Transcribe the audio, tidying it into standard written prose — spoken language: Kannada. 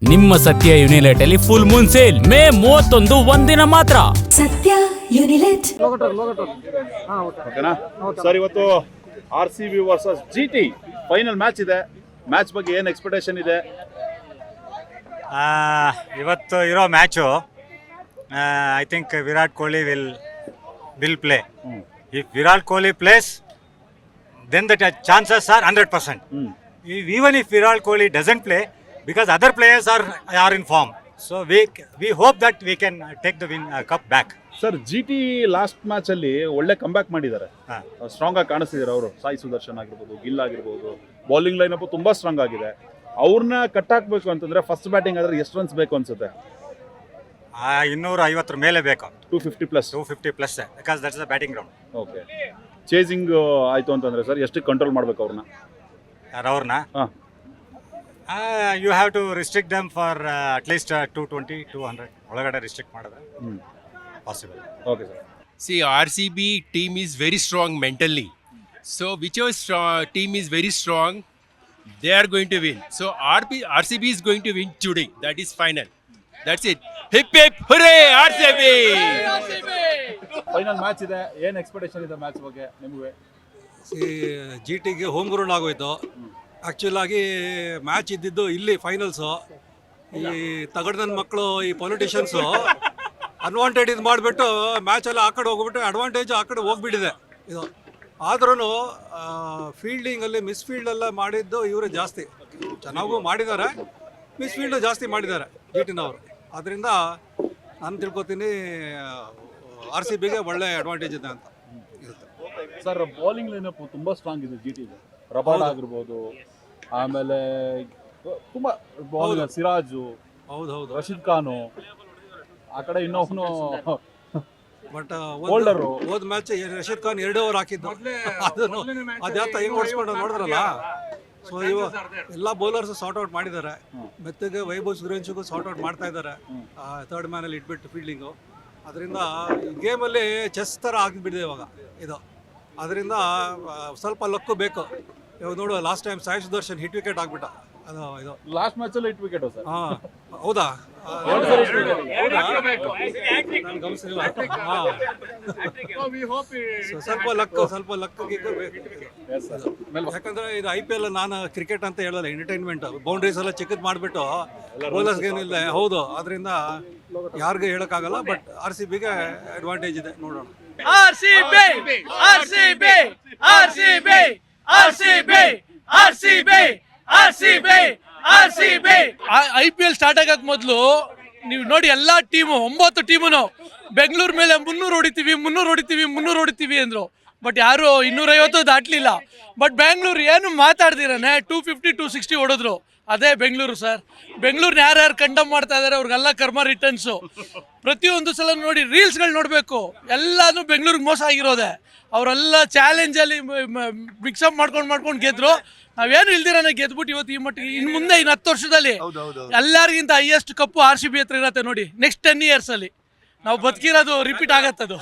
ನಿಮ್ಮ ಸತ್ಯ ಯುನಿಲೆಟ್ ಅಲ್ಲಿ ಫುಲ್ ಮೂನ್ ಸೇಲ್ ಮೇ 31 ಒಂದಿನ ಮಾತ್ರ. ಸತ್ಯ ಯುನಿಲೆಟ್. ಓಕೆನಾ ಸರ್, ಇವತ್ತು RCB versus GT final match ಇದೆ. ಮ್ಯಾಚ್ ಬಗ್ಗೆ ಏನು ಎಕ್ಸ್ಪೆಕ್ಟೇಷನ್ ಇದೆ? ಇವತ್ತು ಇರೋ match I think Virat Kohli will play. If Virat Kohli plays then the chances are 100%. Even if Virat Kohli doesn't play, because other players are in form, so we hope that we can take the cup back. Sir, GT last match ಅಲ್ಲಿ ಒಳ್ಳೆ ಕಂಬ್ಯಾಕ್ ಮಾಡಿದ್ದಾರೆ. ಸ್ಟ್ರಾಂಗ್ ಆಗಿ ಕಾಣಿಸ್ತಿದ್ದಾರೆ ಅವರು. ಸಾಯಿ ಸುದರ್ಶನ್ ಆಗಿರ್ಬೋದು, ಗಿಲ್ ಆಗಿರ್ಬೋದು, ಬೌಲಿಂಗ್ ಲೈನ್ ಅಪ್ ತುಂಬಾ ಸ್ಟ್ರಾಂಗ್ ಆಗಿದೆ. ಅವ್ರನ್ನ ಕಟ್ ಹಾಕ್ಬೇಕು ಅಂತಂದ್ರೆ ಫಸ್ಟ್ ಬ್ಯಾಟಿಂಗ್ ಆದ್ರೆ ಎಷ್ಟು ರನ್ಸ್ ಬೇಕು ಅನ್ಸುತ್ತೆ? 250 ಮೇಲೆ ಬೇಕು. 250 plus because that's the batting ground. Okay, chasing ಆಯ್ತು ಅಂತಂದ್ರೆ ಸರ್ ಎಷ್ಟು ಕಂಟ್ರೋಲ್ ಮಾಡ್ಬೇಕು ಅವ್ರನ್ನ? ಅವ್ರನ್ನ you have to restrict them for at least 220-200 ಒಳಗಡೆ ರಿಸ್ಟ್ರಿಕ್ಟ್ ಮಾಡಿದ್ರೆ possible. Okay sir. See, RCB team is very strong mentally. So whichever team is very strong, they are going to win. So RCB is going to win today. That is final. That's it. Hip hip hooray RCB! Final match ಇದೆ, ಏನು ಎಕ್ಸ್ಪೆಕ್ಟೇಷನ್ ಇದೆ ಮ್ಯಾಚ್ ಬಗ್ಗೆ ನಿಮಗೆ? GTಗೆ ಹೋಮ್ ಗ್ರೌಂಡ್ ಆಗೋಯ್ತು. ಆ್ಯಕ್ಚುಲ್ ಆಗಿ ಮ್ಯಾಚ್ ಇದ್ದಿದ್ದು ಇಲ್ಲಿ ಫೈನಲ್ಸು. ಈ ತಗಡ್ದನ್ ಮಕ್ಕಳು, ಈ ಪೊಲಿಟಿಷಿಯನ್ಸು ಅಡ್ವಾಂಟೇಜ್ ಇದು ಮಾಡಿಬಿಟ್ಟು ಮ್ಯಾಚೆಲ್ಲ ಆ ಕಡೆ ಹೋಗ್ಬಿಟ್ಟು ಅಡ್ವಾಂಟೇಜ್ ಆ ಕಡೆ ಹೋಗ್ಬಿಟ್ಟಿದೆ ಇದು. ಆದ್ರೂ ಫೀಲ್ಡಿಂಗಲ್ಲಿ ಮಿಸ್ಫೀಲ್ಡೆಲ್ಲ ಮಾಡಿದ್ದು ಇವರೇ ಜಾಸ್ತಿ. ಚೆನ್ನಾಗೂ ಮಾಡಿದ್ದಾರೆ, ಮಿಸ್ಫೀಲ್ಡು ಜಾಸ್ತಿ ಮಾಡಿದ್ದಾರೆ GTನವರು. ಅದರಿಂದ ನಾನು ತಿಳ್ಕೊತೀನಿ RCBಗೆ ಒಳ್ಳೆ ಅಡ್ವಾಂಟೇಜ್ ಇದೆ ಅಂತ ಇರುತ್ತೆ. ಸರ್, ಬೌಲಿಂಗ್ ಲೈನ್ ಅಪ್ ತುಂಬಾ ಸ್ಟ್ರಾಂಗ್ ಇದೆ GTಗೆ. ರಬಾಡ ಆಗಿರ್ಬೋದು, ಆಮೇಲೆ ತುಂಬಾ ಬೌಲಿಂಗ್ ಸಿರಾಜು, ಹೌದು, ರಶೀದ್ ಖಾನು, ಆ ಕಡೆ ಇನ್ನೊಬ್ನು ಬಟ್ ಹೋಲ್ಡರು. ಹೋದ ಮ್ಯಾಚ್ ರಶೀದ್ ಖಾನ್ 2 ಓವರ್ ಹಾಕಿದ್ದು. ಅದನ್ನು ಅದ್ಯಾತ ಹೆಂಗ್ ಓಡಿಸ್ಕೊಂಡು ನೋಡಿದ್ರಲ್ಲ. ಸೊ ಎಲ್ಲ ಬೌಲರ್ಸ್ ಸಾರ್ಟ್ ಔಟ್ ಮಾಡಿದ್ದಾರೆ. ಮೆತ್ತಗೆ ವೈಭವ್ ಸೂರ್ಯವಂಶಿಗೂ ಸಾರ್ಟ್ ಔಟ್ ಮಾಡ್ತಾ ಇದ್ದಾರೆ ಥರ್ಡ್ ಮ್ಯಾನಲ್ಲಿ ಇಟ್ಬಿಟ್ಟು ಫೀಲ್ಡಿಂಗು. ಅದರಿಂದ ಗೇಮಲ್ಲಿ ಚೆಸ್ ಥರ ಆಗಿಬಿಟ್ಟಿದೆ ಇವಾಗ ಇದು. ಅದರಿಂದ ಸ್ವಲ್ಪ ಲಕ್ಕು ಬೇಕು. ಇವಾಗ ನೋಡು, last time Sai Sudharsan hit wicket ಆಗ್ಬಿಟ್ಟ. ಅದು ಇದು ಲಾಸ್ಟ್ ಮ್ಯಾಚ್ ಅಲ್ಲಿ ಹಿಟ್ ವಿಕೆಟ್ ಸರ್. ಹೌದಾ? ಗಮನಿಸಿಲ್ಲ. ಸ್ವಲ್ಪ ಲಕ್ ಯಾಕಂದ್ರೆ ಇದು IPL ನಾನು ಕ್ರಿಕೆಟ್ ಅಂತ ಹೇಳಲ್ಲ, ಎಂಟರ್ಟೈನ್ಮೆಂಟ್. ಬೌಂಡ್ರೀಸ್ ಎಲ್ಲ ಚಿಕ್ಕದ್ ಮಾಡಿಬಿಟ್ಟು ಬೌಲರ್ಸ್ಗೆ ಏನಿಲ್ಲ. ಹೌದು, ಅದರಿಂದ ಯಾರಿಗೂ ಹೇಳೋಕ್ಕಾಗಲ್ಲ. ಬಟ್ RCBಗೆ ಅಡ್ವಾಂಟೇಜ್ ಇದೆ, ನೋಡೋಣ. RCB IPL ಸ್ಟಾರ್ಟ್ ಆಗಕ್ ಮೊದಲು ನೀವು ನೋಡಿ, ಎಲ್ಲಾ ಟೀಮು 9 ಟೀಮು ಬೆಂಗಳೂರು ಮೇಲೆ 300 ಹೊಡಿತೀವಿ ಅಂದ್ರು. ಬಟ್ ಯಾರು 250 ದಾಟ್ಲಿಲ್ಲ. ಬಟ್ ಬೆಂಗಳೂರು ಏನು ಮಾತಾಡ್ದಿರಾನೆ 250-260 ಹೊಡೆದ್ರು. ಅದೇ ಬೆಂಗಳೂರು ಸರ್. ಬೆಂಗಳೂರ್ನ ಯಾರ್ಯಾರು ಕಂಡಮ್ ಮಾಡ್ತಾ ಇದಾರೆ ಅವ್ರಿಗೆಲ್ಲ ಕರ್ಮ ರಿಟರ್ನ್ಸು. ಪ್ರತಿಯೊಂದು ಸಲ ನೋಡಿ, ರೀಲ್ಸ್ಗಳು ನೋಡಬೇಕು, ಎಲ್ಲಾನು ಬೆಂಗಳೂರಿಗೆ ಮೋಸ ಆಗಿರೋದೆ. ಅವರೆಲ್ಲ ಚಾಲೆಂಜಲ್ಲಿ ಮಿಕ್ಸಪ್ ಮಾಡ್ಕೊಂಡು ಗೆದ್ರು. ನಾವೇನು ಇಲ್ದಿರಾನೆ ಗೆದ್ಬಿಟ್ಟು ಇವತ್ತು ಈ ಮಟ್ಟಿಗೆ. ಇನ್ನು ಮುಂದೆ 10 ವರ್ಷದಲ್ಲಿ ಎಲ್ಲರಿಗಿಂತ ಹೈಯೆಸ್ಟ್ ಕಪ್ಪು RCB ಹತ್ರ ಇರತ್ತೆ ನೋಡಿ. ನೆಕ್ಸ್ಟ್ 10 years ಅಲ್ಲಿ ನಾವು ಬದುಕಿರೋದು ರಿಪೀಟ್ ಆಗತ್ತದು.